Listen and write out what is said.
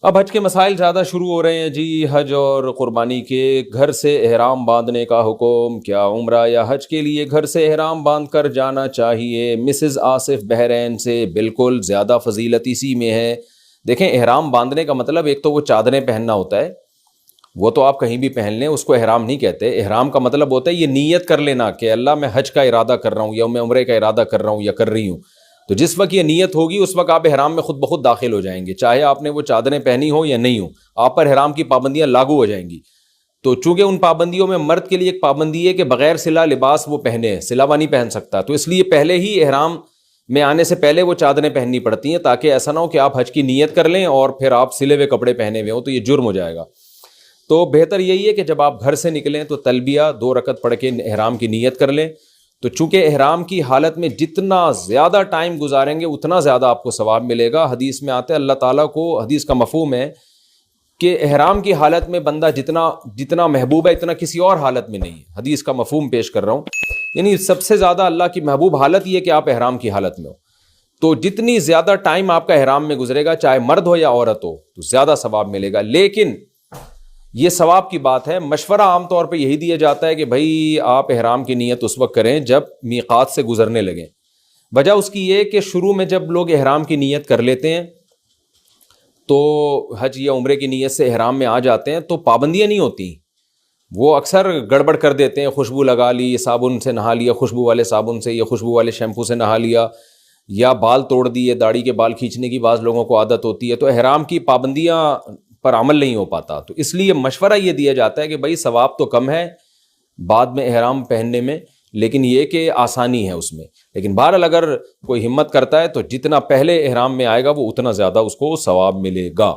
اب حج کے مسائل زیادہ شروع ہو رہے ہیں جی. حج اور قربانی کے گھر سے احرام باندھنے کا حکم، کیا عمرہ یا حج کے لیے گھر سے احرام باندھ کر جانا چاہیے؟ مسز آصف بحرین سے. بالکل زیادہ فضیلت اسی میں ہے. دیکھیں، احرام باندھنے کا مطلب ایک تو وہ چادریں پہننا ہوتا ہے، وہ تو آپ کہیں بھی پہن لیں، اس کو احرام نہیں کہتے. احرام کا مطلب ہوتا ہے یہ نیت کر لینا کہ اللہ میں حج کا ارادہ کر رہا ہوں، یا میں عمرے کا ارادہ کر رہا ہوں یا کر رہی ہوں. تو جس وقت یہ نیت ہوگی اس وقت آپ احرام میں خود بخود داخل ہو جائیں گے، چاہے آپ نے وہ چادریں پہنی ہو یا نہیں ہو، آپ پر احرام کی پابندیاں لاگو ہو جائیں گی. تو چونکہ ان پابندیوں میں مرد کے لیے ایک پابندی ہے کہ بغیر سلا لباس وہ پہنے، سلاوا نہیں پہن سکتا، تو اس لیے پہلے ہی احرام میں آنے سے پہلے وہ چادریں پہننی پڑتی ہیں، تاکہ ایسا نہ ہو کہ آپ حج کی نیت کر لیں اور پھر آپ سلے ہوئے کپڑے پہنے ہوئے ہوں، تو یہ جرم ہو جائے گا. تو بہتر یہی ہے کہ جب آپ گھر سے نکلیں تو تلبیہ 2 رکعت پڑھ کے احرام کی نیت کر لیں. تو چونکہ احرام کی حالت میں جتنا زیادہ ٹائم گزاریں گے اتنا زیادہ آپ کو ثواب ملے گا. حدیث میں آتا ہے اللہ تعالیٰ کو، حدیث کا مفہوم ہے کہ احرام کی حالت میں بندہ جتنا محبوب ہے اتنا کسی اور حالت میں نہیں ہے. حدیث کا مفہوم پیش کر رہا ہوں، یعنی سب سے زیادہ اللہ کی محبوب حالت یہ کہ آپ احرام کی حالت میں ہو. تو جتنی زیادہ ٹائم آپ کا احرام میں گزرے گا، چاہے مرد ہو یا عورت ہو، تو زیادہ ثواب ملے گا. لیکن یہ ثواب کی بات ہے، مشورہ عام طور پہ یہی دیا جاتا ہے کہ بھائی آپ احرام کی نیت اس وقت کریں جب میقات سے گزرنے لگیں. وجہ اس کی یہ کہ شروع میں جب لوگ احرام کی نیت کر لیتے ہیں تو حج یا عمرے کی نیت سے احرام میں آ جاتے ہیں تو پابندیاں نہیں ہوتی، وہ اکثر گڑبڑ کر دیتے ہیں. خوشبو لگا لی، صابن سے نہا لیا، خوشبو والے صابن سے یا خوشبو والے شیمپو سے نہا لیا، یا بال توڑ دیے، داڑھی کے بال کھینچنے کی بعض لوگوں کو عادت ہوتی ہے، تو احرام کی پابندیاں پر عمل نہیں ہو پاتا. تو اس لیے مشورہ یہ دیا جاتا ہے کہ بھائی ثواب تو کم ہے بعد میں احرام پہننے میں، لیکن یہ کہ آسانی ہے اس میں. لیکن بہرحال اگر کوئی ہمت کرتا ہے تو جتنا پہلے احرام میں آئے گا وہ اتنا زیادہ اس کو ثواب ملے گا.